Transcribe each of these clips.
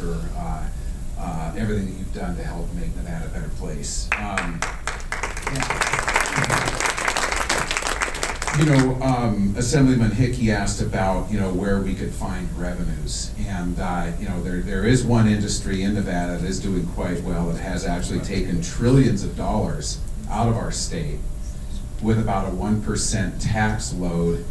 for everything that you've done to help make Nevada a better place. Assemblyman Hickey asked about, where we could find revenues. And, there is one industry in Nevada that is doing quite well. It has actually taken trillions of dollars out of our state with about a 1% tax load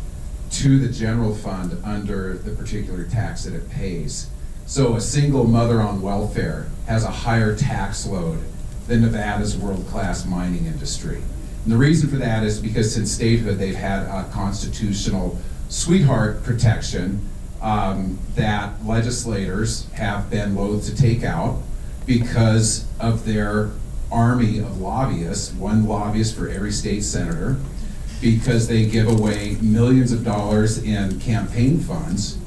to the general fund under the particular tax that it pays. So a single mother on welfare has a higher tax load than Nevada's world-class mining industry. And the reason for that is because since statehood, they've had a constitutional sweetheart protection that legislators have been loath to take out because of their army of lobbyists, one lobbyist for every state senator, because they give away millions of dollars in campaign funds.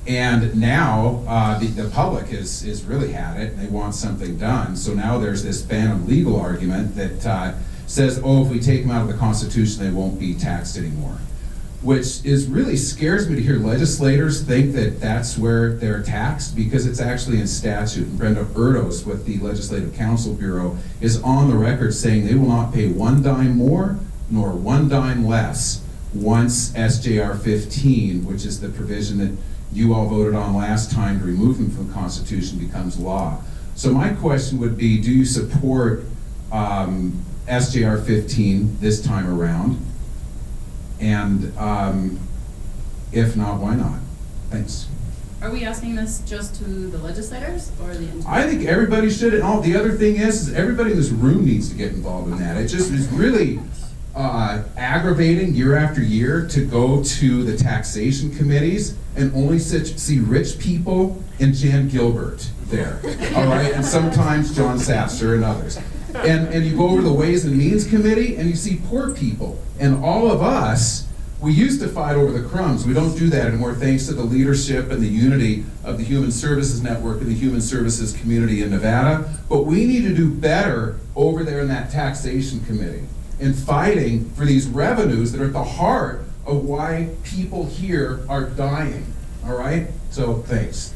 And now the public has really had it, and they want something done. So now there's this phantom legal argument that says, oh, if we take them out of the Constitution, they won't be taxed anymore. Which really scares me to hear legislators think that that's where they're taxed, because it's actually in statute. And Brenda Erdos with the Legislative Counsel Bureau is on the record saying they will not pay one dime more nor one dime less once SJR 15, which is the provision that you all voted on last time to remove them from the Constitution, becomes law. So my question would be, do you support SJR 15 this time around? And if not, why not? Thanks. Are we asking this just to the legislators or the entire? I think everybody should. And the other thing is everybody in this room needs to get involved in that. It just is really aggravating year after year to go to the taxation committees and only see rich people and Jan Gilbert there, all right? And sometimes John Sasser and others. And you go over to the Ways and Means Committee and you see poor people. And all of us, we used to fight over the crumbs. We don't do that anymore thanks to the leadership and the unity of the Human Services Network and the Human Services community in Nevada. But we need to do better over there in that taxation committee in fighting for these revenues that are at the heart of why people here are dying, all right? So thanks.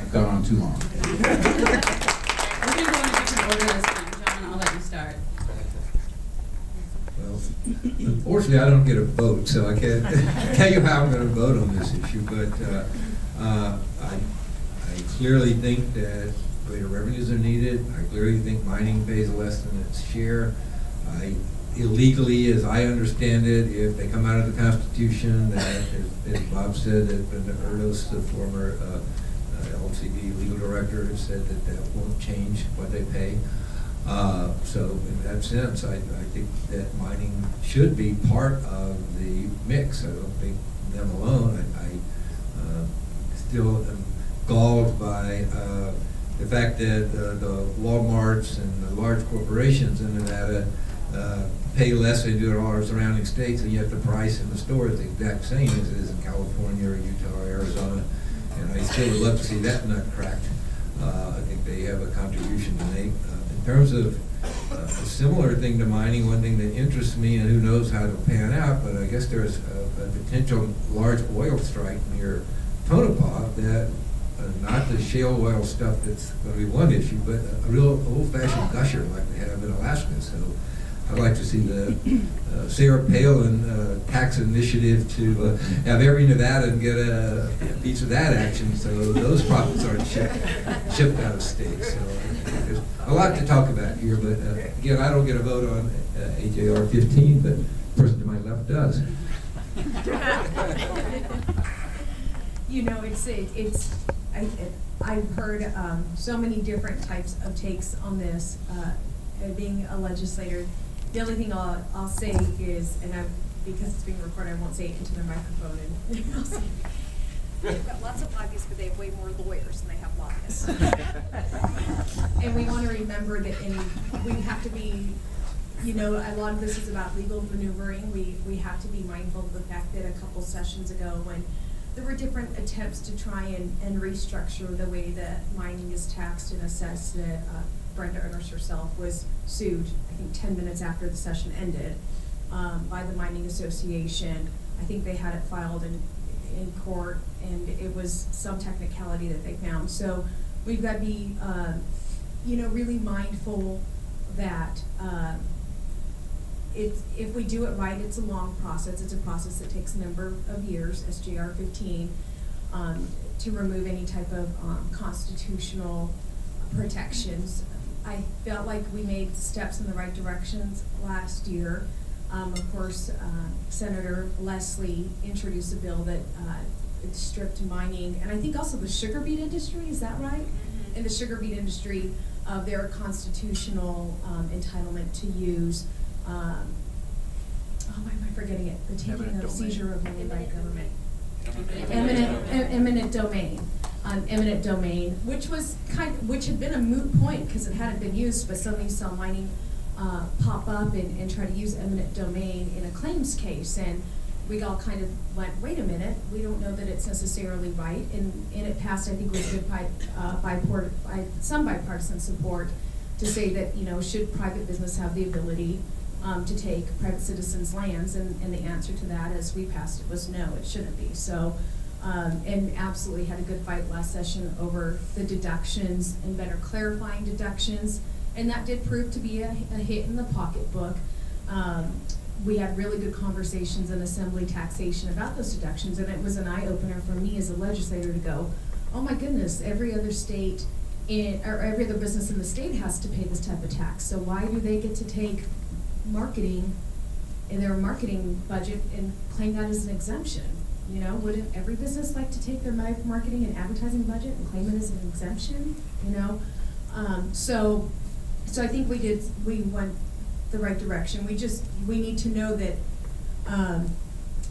I've gone on too long. We're going to go in a different order this time. John, I'll let you start. Well, unfortunately, I don't get a vote, so I can't tell you how I'm going to vote on this issue, but I clearly think that greater revenues are needed. I clearly think mining pays less than its share. Illegally, as I understand it, if they come out of the Constitution, that, as Bob said, that Brenda Erdos, the former LCD legal director, has said that that won't change what they pay. So in that sense, I think that mining should be part of the mix. I don't think them alone. I still am galled by the fact that the Walmarts and the large corporations in Nevada pay less than they do in all our surrounding states, and yet the price in the store is the exact same as it is in California or Utah or Arizona. And I still would love to see that nut cracked. I think they have a contribution to make. In terms of a similar thing to mining, one thing that interests me, and who knows how it'll pan out, but I guess there's a potential large oil strike near Tonopah that, not the shale oil stuff that's going to be one issue, but a real old-fashioned gusher like they have in Alaska. So I'd like to see the Sarah Palin tax initiative to have every Nevadan get a piece of that action, so those profits aren't shipped out of state. So there's a lot to talk about here, but again, I don't get a vote on HJR 15, but the person to my left does. I've heard so many different types of takes on this. Being a legislator, the only thing I'll say is, and because it's being recorded, I won't say it into the microphone. And I'll say, they've got lots of lobbyists, but they have way more lawyers than they have lobbyists. And we want to remember that we have to be, a lot of this is about legal maneuvering. We have to be mindful of the fact that a couple sessions ago, when there were different attempts to try and restructure the way that mining is taxed and assessed, that Brenda Erdos herself was sued, I think 10 minutes after the session ended, by the Mining Association. I think they had it filed in court, and it was some technicality that they found. So we've got to be, you know, really mindful that if we do it right, it's a long process. It's a process that takes a number of years, SJR 15, to remove any type of constitutional protections. I felt like we made steps in the right directions last year. Of course, Senator Leslie introduced a bill that stripped mining, and I think also the sugar beet industry, is that right? In the sugar beet industry, their constitutional entitlement to use, oh, why am I forgetting it? The taking of seizure of land by government. Eminent domain. Eminent domain, which was which had been a moot point because it hadn't been used, but suddenly saw mining pop up and try to use eminent domain in a claims case, and we all kind of went, wait a minute, we don't know that it's necessarily right, and it passed, I think, with good some bipartisan support to say that, you know, should private business have the ability to take private citizens' lands, and the answer to that, as we passed it, was no, it shouldn't be. So, and absolutely had a good fight last session over the deductions and better clarifying deductions, and that did prove to be a hit in the pocketbook. We had really good conversations in Assembly taxation about those deductions, and it was an eye-opener for me as a legislator to go, oh my goodness, every other state or every other business in the state has to pay this type of tax, so why do they get to take marketing in their marketing budget and claim that as an exemption? You know, wouldn't every business like to take their marketing and advertising budget and claim it as an exemption? You know, so I think we went the right direction. We need to know that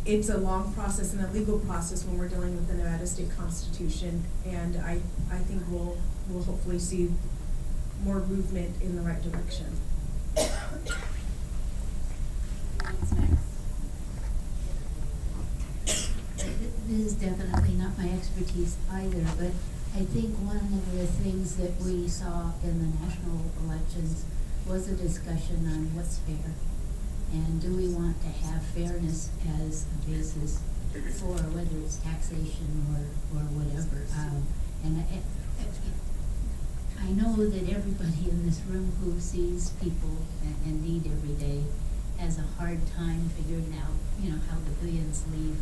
it's a long process and a legal process when we're dealing with the Nevada State Constitution, and I think we'll hopefully see more movement in the right direction. What's next? This is definitely not my expertise either, but I think one of the things that we saw in the national elections was a discussion on what's fair, and do we want to have fairness as a basis for whether it's taxation or whatever. And I know that everybody in this room who sees people in need every day has a hard time figuring out, you know, how the billions leave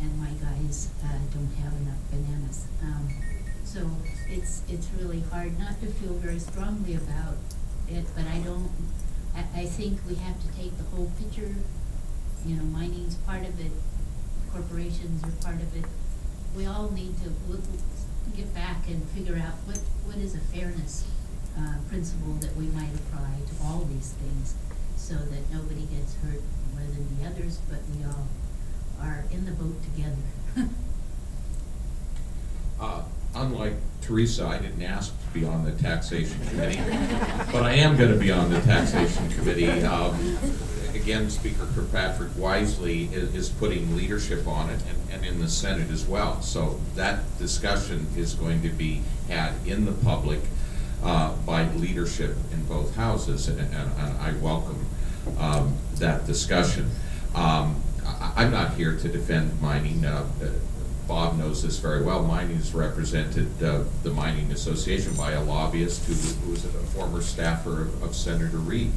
and my guys don't have enough bananas. So it's really hard not to feel very strongly about it, but I think we have to take the whole picture. You know, mining's part of it, corporations are part of it. We all need to get back and figure out what is a fairness principle that we might apply to all these things, so that nobody gets hurt more than the others, but we all are in the boat together. Unlike Teresa, I didn't ask to be on the taxation committee, but I am going to be on the taxation committee. Again, Speaker Kirkpatrick wisely is putting leadership on it, and in the Senate as well. So that discussion is going to be had in the public by leadership in both houses, and I welcome that discussion. I'm not here to defend mining. Bob knows this very well. Mining is represented, the Mining Association, by a lobbyist who was a former staffer of Senator Reid.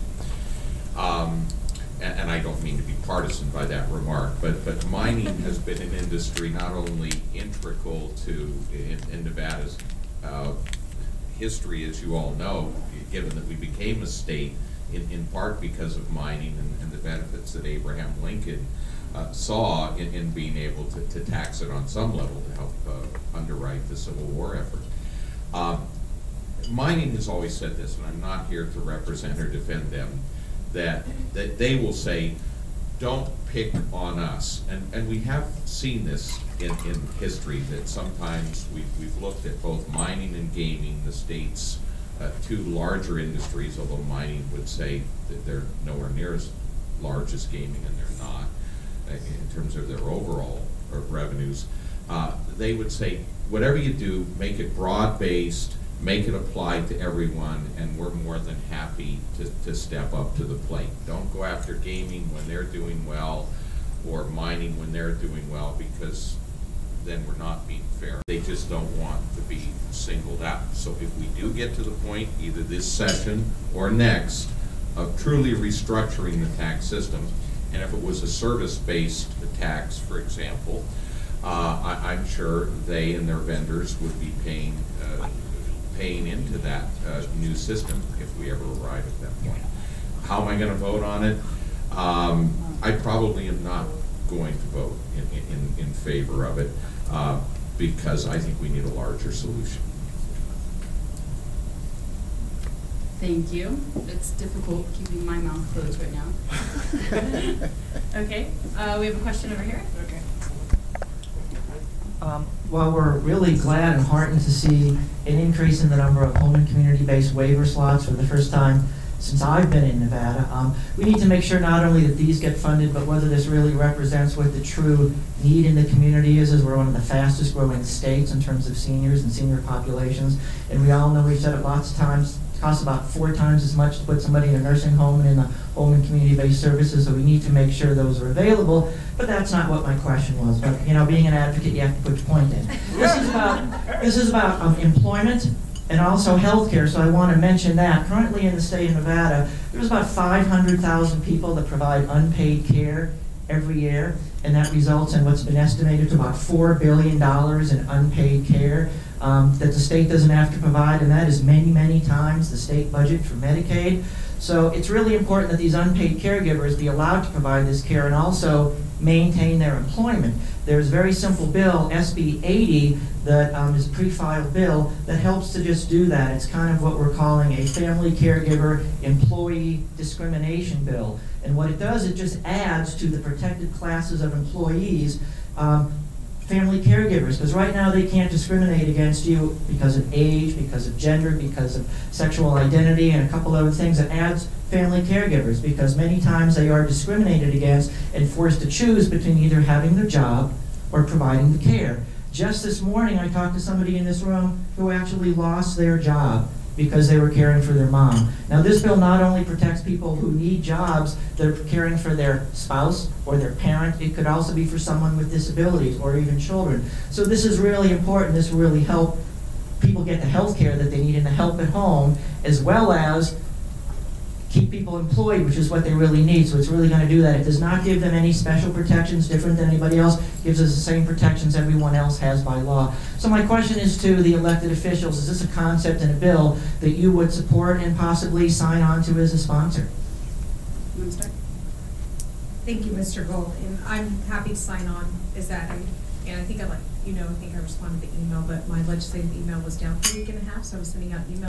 And I don't mean to be partisan by that remark, but mining has been an industry not only integral to in Nevada's history, as you all know, given that we became a state in part because of mining and the benefits that Abraham Lincoln saw in being able to tax it on some level to help underwrite the Civil War effort. Mining has always said this, and I'm not here to represent or defend them, that they will say, don't pick on us. And we have seen this in history, that sometimes we've looked at both mining and gaming, the state's two larger industries, although mining would say that they're nowhere near as large as gaming, and they're not in terms of their overall revenues. They would say, whatever you do, make it broad-based, make it apply to everyone, and we're more than happy to step up to the plate. Don't go after gaming when they're doing well, or mining when they're doing well, because then we're not being fair. They just don't want to be singled out. So if we do get to the point, either this session or next, of truly restructuring the tax system, and if it was a service-based tax, for example, I'm sure they and their vendors would be paying into that new system if we ever arrive at that point. How am I going to vote on it? I probably am not going to vote in favor of it because I think we need a larger solution. Thank you. It's difficult keeping my mouth closed right now. Okay, we have a question over here. Okay. Well, we're really glad and heartened to see an increase in the number of home and community-based waiver slots for the first time since I've been in Nevada. We need to make sure not only that these get funded, but whether this really represents what the true need in the community is, as we're one of the fastest growing states in terms of seniors and senior populations. And we all know, we've said it lots of times, it costs about 4 times as much to put somebody in a nursing home and in the home and community-based services, so we need to make sure those are available. But that's not what my question was. But you know, being an advocate, you have to put your point in. This is about employment and also health care, so I want to mention that. Currently in the state of Nevada, there's about 500,000 people that provide unpaid care every year, and that results in what's been estimated to about $4 billion in unpaid care that the state doesn't have to provide, and that is many, many times the state budget for Medicaid. So it's really important that these unpaid caregivers be allowed to provide this care and also maintain their employment. There's a very simple bill, SB 80, that is a pre-filed bill that helps to just do that. It's kind of what we're calling a family caregiver employee discrimination bill. And what it does, it just adds to the protected classes of employees family caregivers, because right now they can't discriminate against you because of age, because of gender, because of sexual identity, and a couple other things. It adds family caregivers because many times they are discriminated against and forced to choose between either having their job or providing the care. Just this morning I talked to somebody in this room who actually lost their job because they were caring for their mom. Now this bill not only protects people who need jobs that are caring for their spouse or their parent, it could also be for someone with disabilities or even children. So this is really important. This will really help people get the health care that they need and the help at home, as well as keep people employed, which is what they really need. So it's really going to do that. It does not give them any special protections different than anybody else. It gives us the same protections everyone else has by law. So my question is to the elected officials, is this a concept in a bill that you would support and possibly sign on to as a sponsor? You want to start? Thank you, Mr. Gold, and I'm happy to sign on. Is that, and I think I responded to the email, but my legislative email was down for a week and a half, so I was sending out emails.